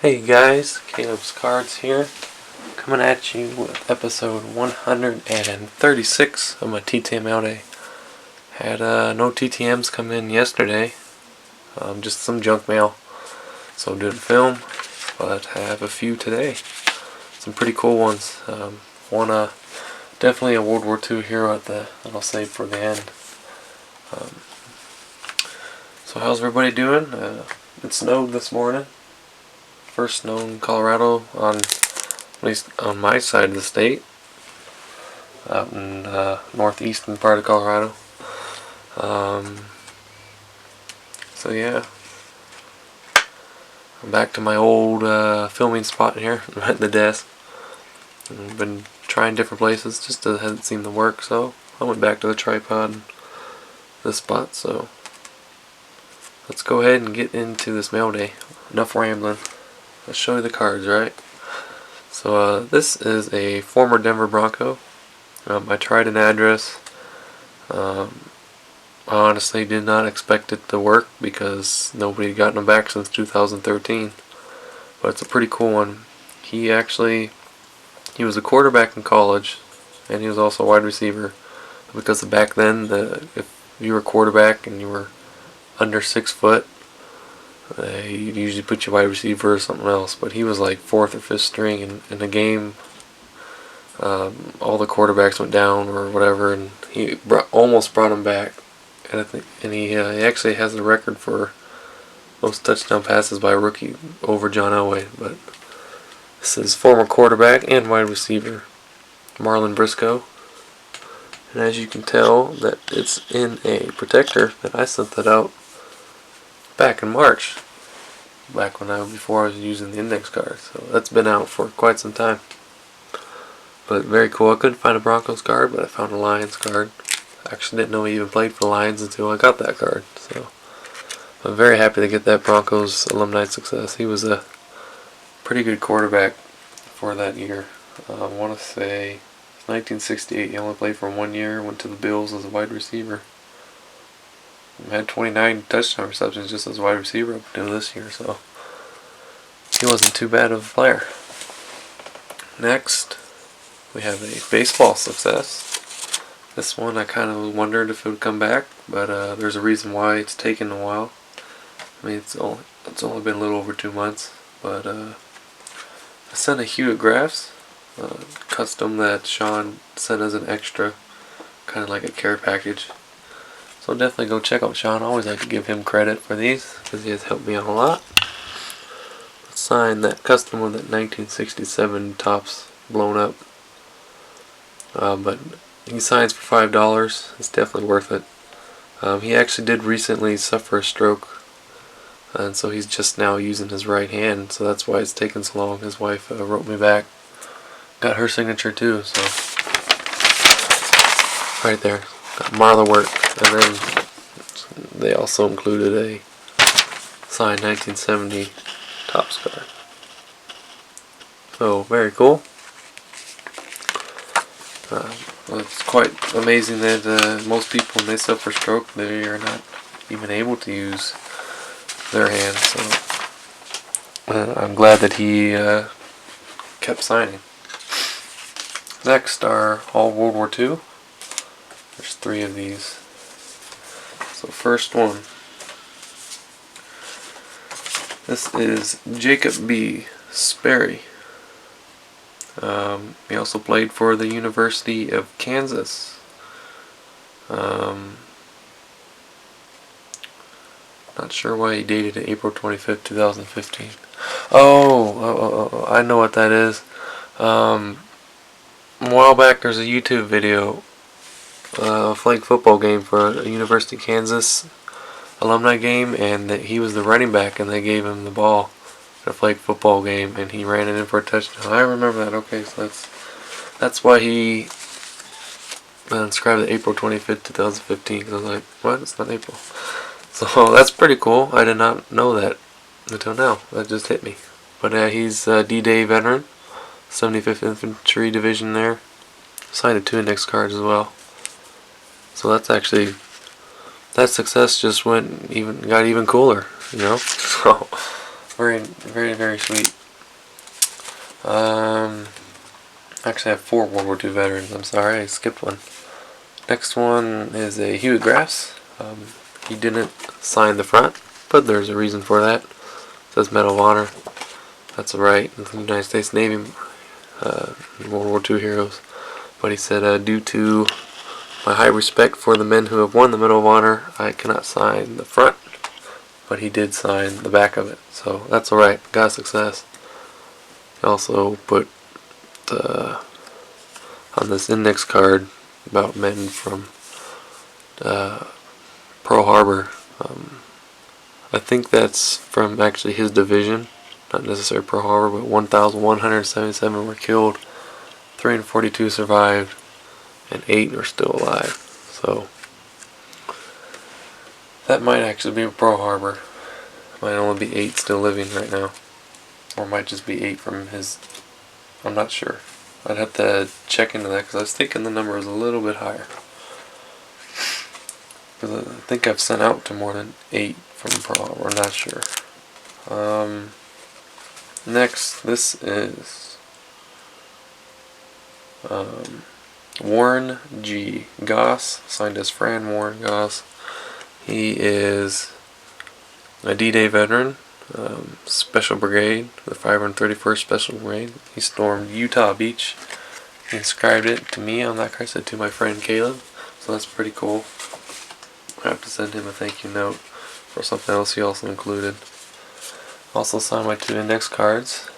Hey guys, Caleb's Cards here, coming at you with episode 136 of my TTM out day. Had no TTMs come in yesterday, just some junk mail, so didn't film, but have a few today. Some pretty cool ones. One definitely a World War II hero that I'll save for the end. So how's everybody doing? It snowed this morning. First snow in Colorado, at least on my side of the state, out in northeastern part of Colorado. So yeah, I'm back to my old filming spot here at the desk. I've been trying different places, just hasn't seemed to work, so I went back to the tripod and this spot. So let's go ahead and get into this mail day. Enough rambling. Let's show you the cards, right? So this is a former Denver Bronco. I tried an address. I honestly did not expect it to work because nobody had gotten them back since 2013. But it's a pretty cool one. He was a quarterback in college, and he was also a wide receiver. Because back then, if you were a quarterback and you were under 6 foot, you'd usually put your wide receiver or something else, but he was like 4th or 5th string in the game. All the quarterbacks went down or whatever, and he almost brought him back. And he actually has the record for most touchdown passes by a rookie over John Elway. But this is former quarterback and wide receiver Marlon Briscoe, and as you can tell, that it's in a protector that I sent that out back in March, before I was using the index card. So that's been out for quite some time. But very cool. I couldn't find a Broncos card, but I found a Lions card. I actually didn't know he even played for the Lions until I got that card. So I'm very happy to get that Broncos alumni success. He was a pretty good quarterback for that year. I want to say 1968. He only played for 1 year. Went to the Bills as a wide receiver. Had 29 touchdown receptions just as a wide receiver up until this year, so he wasn't too bad of a player. Next, we have a baseball success. This one I kind of wondered if it would come back, but there's a reason why it's taken a while. I mean, it's only been a little over 2 months, but I sent a Hewitt Graphs custom that Sean sent as an extra, kind of like a care package. So definitely go check out Sean. I always like to give him credit for these because he has helped me out a lot. Let's sign that custom with that 1967 tops blown up. But he signs for $5. It's definitely worth it. He actually did recently suffer a stroke, and so he's just now using his right hand. So that's why it's taken so long. His wife wrote me back, got her signature too. So right there, got Marla work. And then they also included a signed 1970 Topps card. So very cool. It's quite amazing that most people, when they suffer stroke, they are not even able to use their hands. So I'm glad that he kept signing. Next are all World War II. There's 3 of these. So first one, this is Jacob B. Sperry. He also played for the University of Kansas. Not sure why he dated it April 25th, 2015. Oh, I know what that is. A while back there's a YouTube video, flag football game for a University of Kansas alumni game, and that he was the running back and they gave him the ball at a flag football game and he ran it in for a touchdown. I remember that. Okay, so that's why he inscribed it April 25th, 2015, because I was like, what? It's not April. So that's pretty cool. I did not know that until now. That just hit me. But he's a D-Day veteran, 75th Infantry Division there. Signed 2 index cards as well. So that's actually, that success just got even cooler, you know. So very, very, very sweet. Actually, I have 4 World War II veterans. I'm sorry, I skipped one. Next one is a Hewitt Grass. He didn't sign the front, but there's a reason for that. It says Medal of Honor. That's right, the United States Navy World War II heroes. But he said, due to my high respect for the men who have won the Medal of Honor, I cannot sign the front. But he did sign the back of it, so that's alright. Got success. He also put on this index card about men from Pearl Harbor. I think that's from actually his division, not necessarily Pearl Harbor, but 1,177 were killed, 342 survived, and 8 are still alive. So that might actually be Pearl Harbor. Might only be 8 still living right now, or might just be 8 from his. I'm not sure. I'd have to check into that because I was thinking the number was a little bit higher. Because I think I've sent out to more than 8 from Pearl Harbor. I'm not sure. Next, this is Warren G. Goss, signed as Fran Warren Goss. He is a D-Day veteran, Special Brigade, the 531st Special Brigade. He stormed Utah Beach. He inscribed it to me on that card, said to my friend Caleb, so that's pretty cool. I have to send him a thank you note for something else he also included. Also signed my 2 index cards.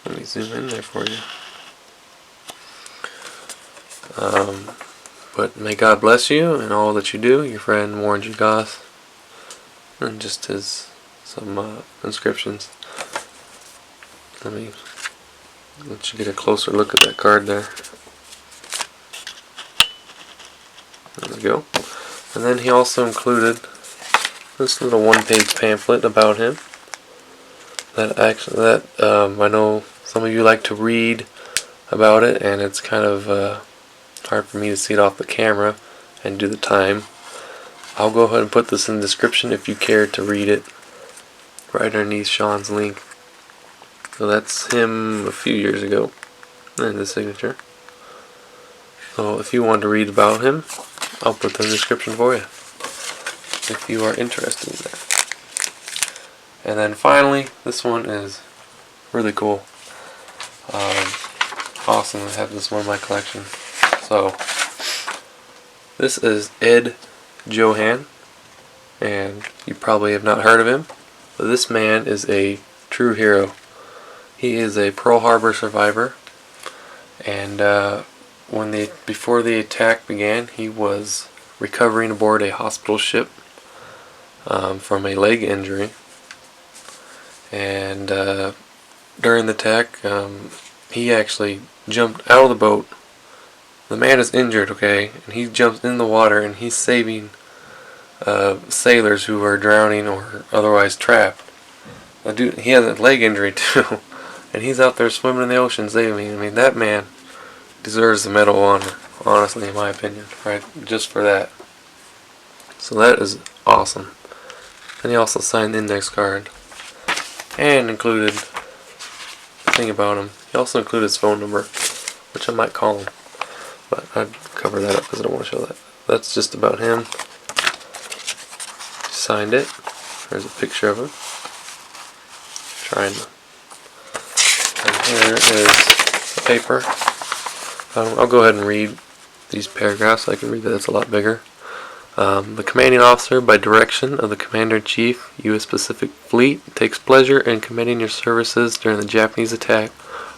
Let me zoom in there for you. But may God bless you and all that you do, your friend Warren G. Goss. And just some inscriptions. Let me let you get a closer look at that card there. There we go. And then he also included this little 1-page pamphlet about him. I know some of you like to read about it, and it's kind of hard for me to see it off the camera and do the time. I'll go ahead and put this in the description if you care to read it, right underneath Sean's link. So that's him a few years ago, and his signature. So if you want to read about him, I'll put that in the description for you, if you are interested in that. And then finally, this one is really cool. Awesome to have this one in my collection. So this is Ed Johan, and you probably have not heard of him, but this man is a true hero. He is a Pearl Harbor survivor, and before the attack began, he was recovering aboard a hospital ship from a leg injury, and during the attack, he actually jumped out of the boat. The man is injured, okay, and he jumps in the water and he's saving sailors who are drowning or otherwise trapped. He has a leg injury too, and he's out there swimming in the ocean saving. I mean, that man deserves the Medal of Honor, honestly, in my opinion, right? Just for that. So that is awesome. And he also signed the index card and included a thing about him. He also included his phone number, which I might call him, but I'd cover that up because I don't want to show that. That's just about him. He signed it. There's a picture of him. And here is the paper. I'll go ahead and read these paragraphs so I can read that. It's a lot bigger. The commanding officer, by direction of the Commander-in-Chief, U.S. Pacific Fleet, takes pleasure in commending your services during the Japanese attack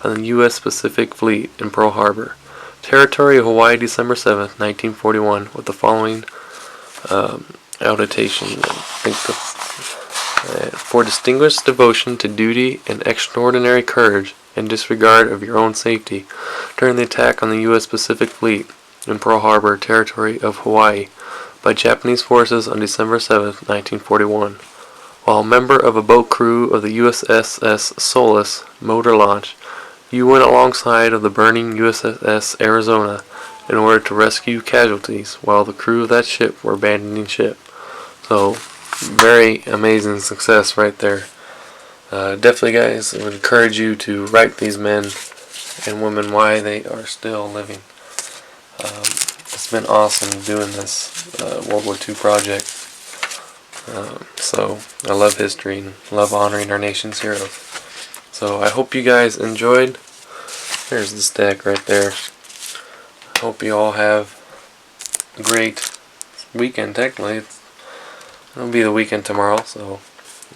on the U.S. Pacific Fleet in Pearl Harbor, Territory of Hawaii, December 7th, 1941, with the following annotation. For distinguished devotion to duty and extraordinary courage in disregard of your own safety during the attack on the U.S. Pacific Fleet in Pearl Harbor, Territory of Hawaii, by Japanese forces on December 7, 1941. While a member of a boat crew of the USS Solace motor launch, you went alongside of the burning USS Arizona in order to rescue casualties while the crew of that ship were abandoning ship. So very amazing success right there. Definitely, guys, I would encourage you to write these men and women why they are still living. It's been awesome doing this World War II project. So I love history and love honoring our nation's heroes. So I hope you guys enjoyed. There's the stack right there. I hope you all have a great weekend. Technically, it'll be the weekend tomorrow, so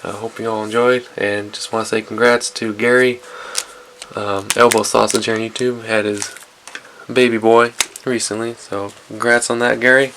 I hope you all enjoyed. And just want to say congrats to Gary, Elbow Sausage here on YouTube. Had his baby boy recently, so congrats on that, Gary.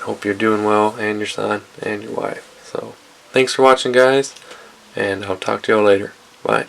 Hope you're doing well, and your son and your wife. So thanks for watching, guys, and I'll talk to y'all later. Bye.